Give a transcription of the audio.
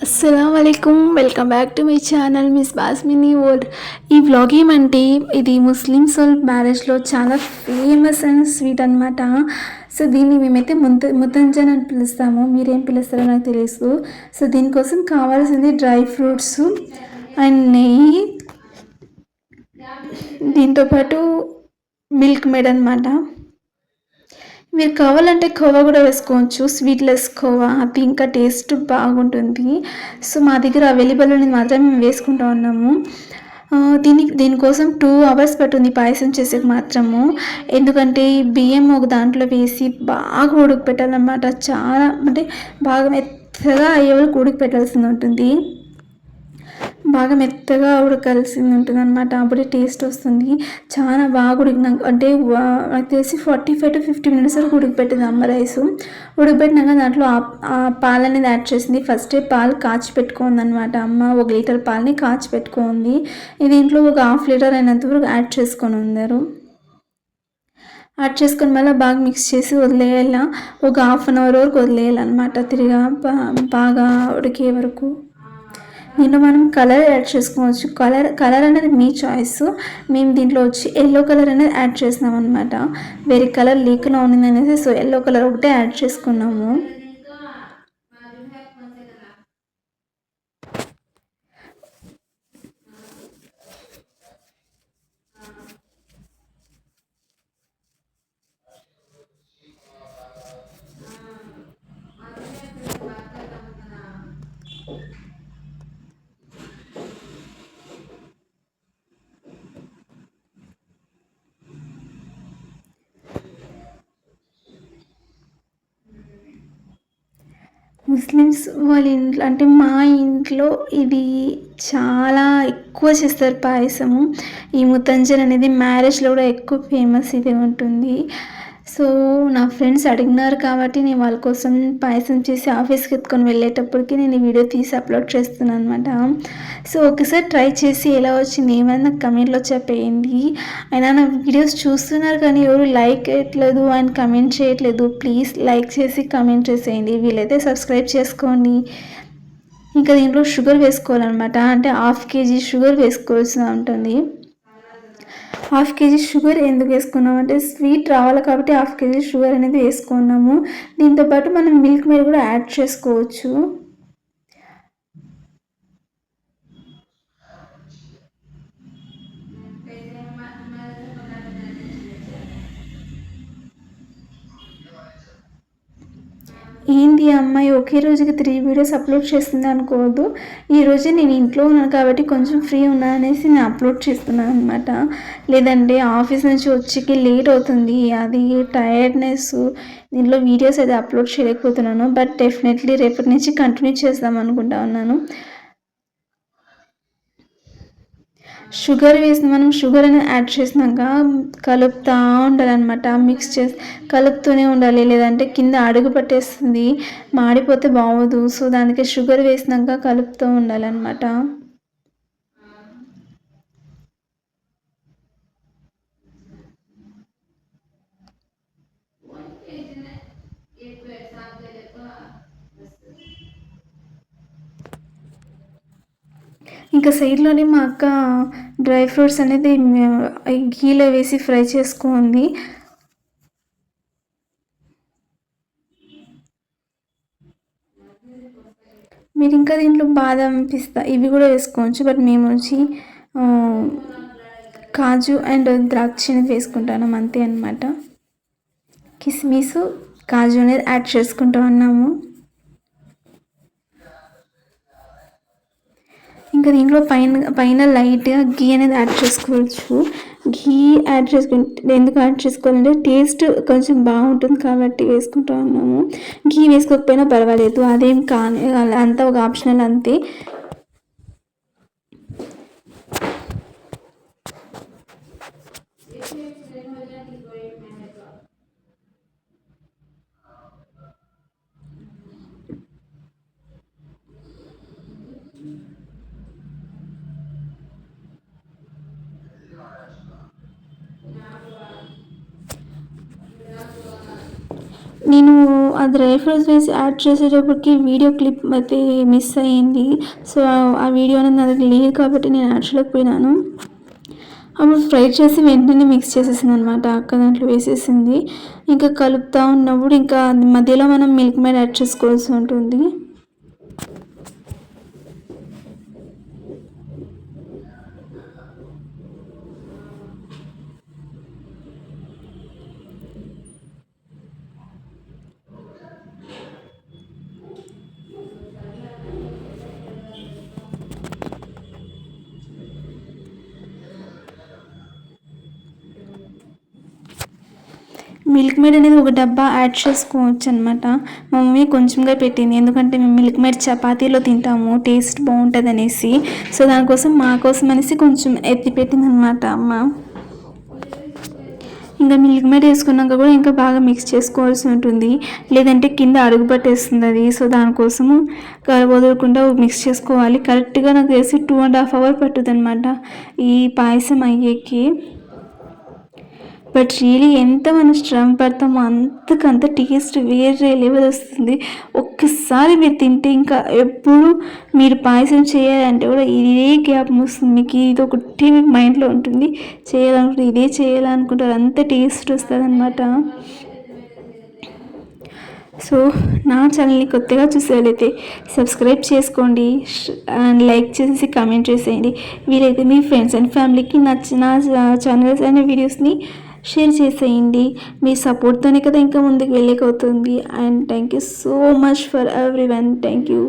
అస్సలాముఅలైకుం welcome back to my channel miss Basmini world. ఈ vlog ఏమంటే ఇది ముస్లిమ్స్ వాళ్ళ మ్యారేజ్లో చాలా ఫేమస్ అండ్ స్వీట్ అనమాట. సో దీన్ని మేమైతే ముతంజన్ అని పిలుస్తాము, మీరేం పిలుస్తారో నాకు తెలుసు. సో దీనికోసం కావాల్సింది డ్రై ఫ్రూట్స్ అండ్ నెయ్యి, దీంతోపాటు మిల్క్ మేడ్ అనమాట. మీరు కావాలంటే కోవా కూడా వేసుకోవచ్చు, స్వీట్లెస్ కోవా, అది ఇంకా టేస్ట్ బాగుంటుంది. సో మా దగ్గర అవైలబుల్ ఉన్నది మాత్రం మేము వేసుకుంటూ ఉన్నాము. దీనికోసం 2 hours పట్టింది పాయసం చేసేది మాత్రము. ఎందుకంటే ఈ బియ్యం ఒక దాంట్లో వేసి బాగా ఉడకపెట్టాలన్నమాట. చాలా అంటే బాగా మెత్తగా అయ్యే వరకు ఉడకపెట్టాల్సి ఉంటుంది. బాగా మెత్తగా ఉడకాల్సింది ఉంటుంది అనమాట, అప్పుడే టేస్ట్ వస్తుంది. చాలా బాగా ఉడికినాక అంటే నాకు తెలిసి 45 to 50 minutes వరకు ఉడకపెట్టింది అమ్మ రైసు. ఉడకపెట్టినాక దాంట్లో ఆ పాలు అనేది యాడ్ చేసింది. ఫస్టే పాలు కాచి పెట్టుకుంది అనమాట అమ్మ. 1 లీటర్ పాలని కాచి పెట్టుకుంది. దీంట్లో ఒక 1/2 లీటర్ అయినంత వరకు యాడ్ చేసుకొని ఉన్నారు. యాడ్ చేసుకొని మళ్ళీ బాగా మిక్స్ చేసి వదిలేయాల. ఒక 1/2 hour వరకు వదిలేయాలన్నమాట, తిరిగా బాగా ఉడికే వరకు. దీంట్లో మనం కలర్ యాడ్ చేసుకోవచ్చు. కలర్ అనేది మీ చాయిస్. మేము దీంట్లో వచ్చి ఎల్లో కలర్ అనేది యాడ్ చేసినాం అనమాట. వేరే కలర్ లేకుండా ఉంది అనేసి సో ఎల్లో కలర్ ఒకటే యాడ్ చేసుకున్నాము. ముస్లిమ్స్ వాళ్ళ ఇంట్లో అంటే మా ఇంట్లో ఇది చాలా ఎక్కువ చేస్తారు పాయసము. ఈ ముతంజన్ అనేది మ్యారేజ్లో కూడా ఎక్కువ ఫేమస్ ఇది ఉంటుంది. సో నా ఫ్రెండ్స్ అడిగినారు కాబట్టి నేను వాళ్ళ కోసం పాయసం చేసి ఆఫీస్కి ఎత్తుకొని వెళ్ళేటప్పటికి నేను ఈ వీడియో తీసి అప్లోడ్ చేస్తున్నాను అనమాట. సో ఒకసారి ట్రై చేసి ఎలా వచ్చింది ఏమైనా నాకు కమెంట్లో చెప్పేయండి. అయినా నా వీడియోస్ చూస్తున్నారు కానీ ఎవరు లైక్ చేయట్లేదు అండ్ కమెంట్ చేయట్లేదు. ప్లీజ్ లైక్ చేసి కమెంట్ చేసేయండి. వీలైతే సబ్స్క్రైబ్ చేసుకోండి. ఇంకా దీంట్లో షుగర్ వేసుకోవాలన్నమాట. అంటే 1/2 kg షుగర్ వేసుకోవాల్సి ఉంటుంది. 1/2 kg షుగర్ ఎందుకు వేసుకున్నాం అంటే స్వీట్ రావాలి కాబట్టి 1/2 kg షుగర్ అనేది వేసుకున్నాము. దీంతోపాటు మనం మిల్క్ మేడ్ కూడా యాడ్ చేసుకోవచ్చు. ఏంది అమ్మాయి ఒకే రోజుకి 3 వీడియోస్ అప్లోడ్ చేస్తుంది అనుకోవద్దు. ఈరోజే నేను ఇంట్లో ఉన్నాను కాబట్టి కొంచెం ఫ్రీ ఉన్నాను అనేసి నేను అప్లోడ్ చేస్తున్నాను అనమాట. లేదంటే ఆఫీస్ నుంచి వచ్చేకి లేట్ అవుతుంది, అది టైర్డ్నెస్, దీంట్లో వీడియోస్ అయితే అప్లోడ్ చేయలేకపోతున్నాను. బట్ డెఫినెట్లీ రేపటి నుంచి కంటిన్యూ చేద్దాం అనుకుంటా ఉన్నాను. షుగర్ మనం షుగర్ అనేది యాడ్ చేసినాక కలుపుతూ ఉండాలన్నమాట. మిక్స్ చేసి కలుపుతూనే ఉండాలి, లేదంటే కింద అడుగు పట్టేస్తుంది, మాడిపోతే బాగోదు. సో దానికి షుగర్ వేసినాక కలుపుతూ ఉండాలన్నమాట. ఇంకా సైడ్లోనే మా అక్క డ్రై ఫ్రూట్స్ అనేది ఘీలో వేసి ఫ్రై చేసుకుంది. మీరు ఇంకా దీంట్లో బాదం, పిస్తా ఇవి కూడా వేసుకోవచ్చు. బట్ మేము వచ్చి కాజు అండ్ ద్రాక్ష అనేది వేసుకుంటాను అంతే అనమాట. కిస్మిస్, కాజు అనేది యాడ్ చేసుకుంటూ ఉన్నాము. ఇంకా దీంట్లో పైన లైట్గా ఘీ అనేది యాడ్ చేసుకోవచ్చు. ఘీ యాడ్ చేసుకుంటే ఎందుకు యాడ్ చేసుకోవాలంటే టేస్ట్ కొంచెం బాగుంటుంది కాబట్టి వేసుకుంటూ ఉన్నాము. ఘీ వేసుకోకపోయినా పర్వాలేదు, అదేం కానీ అంతా ఒక ఆప్షనల్ అంతే. నేను ఆ డ్రై ఫ్రూట్స్ వేసి యాడ్ చేసేటప్పటికి వీడియో క్లిప్ అయితే మిస్ అయ్యింది. సో, ఆ వీడియో అనేది నా దగ్గర లేదు కాబట్టి నేను యాడ్ చేయలేకపోయినాను. అప్పుడు ఫ్రై చేసి వెంటనే మిక్స్ చేసేసిందనమాట. అక్క దాంట్లో వేసేసింది. ఇంకా కలుపుతా ఉన్నప్పుడు ఇంకా మధ్యలో మనం మిల్క్ మేడ్ యాడ్ చేసుకోవాల్సి ఉంటుంది. మిల్క్ మేడ్ అనేది ఒక డబ్బా యాడ్ చేసుకోవచ్చు అనమాట. మా మమ్మీ కొంచెంగా పెట్టింది, ఎందుకంటే మేము మిల్క్ మేడ్ చపాతీలో తింటాము, టేస్ట్ బాగుంటుంది అనేసి. సో దానికోసం మా కోసం అనేసి కొంచెం ఎత్తి పెట్టింది అనమాట అమ్మ. ఇంకా మిల్క్ మేడ్ వేసుకున్నాక కూడా ఇంకా బాగా మిక్స్ చేసుకోవాల్సి ఉంటుంది, లేదంటే కింద అడుగు పట్టేస్తుంది అది. సో దానికోసము వదలకుండా మిక్స్ చేసుకోవాలి. కరెక్ట్గా నాకు తెలిసి 2.5 hours పట్టుద్ది అనమాట ఈ పాయసం అయ్యేకి. బట్ రియలీ ఎంత మనం శ్రమ పడతామో అంతకంత టేస్ట్ వేరే లెవెల్ వస్తుంది. ఒక్కసారి మీరు తింటే ఇంకా ఎప్పుడు మీరు పాయసం చేయాలంటే కూడా ఇదే జ్ఞాపకం వస్తుంది మీకు. ఇది ఒకటి మీకు మైండ్లో ఉంటుంది, చేయాలనుకుంటే ఇదే చేయాలనుకుంటారు, అంత టేస్ట్ వస్తుంది అనమాట. సో నా ఛానల్ని కొత్తగా చూసేవాళ్ళైతే సబ్స్క్రైబ్ చేసుకోండి, అండ్ లైక్ చేసి కామెంట్ చేసేయండి. వీలైతే మీ ఫ్రెండ్స్ అండ్ ఫ్యామిలీకి నచ్చిన ఛానల్స్ అండ్ వీడియోస్ని షేర్ చేసేయండి. మీ సపోర్ట్తోనే కదా ఇంకా ముందుకు వెళ్ళేకవుతుంది. And thank you so much for everyone. Thank you.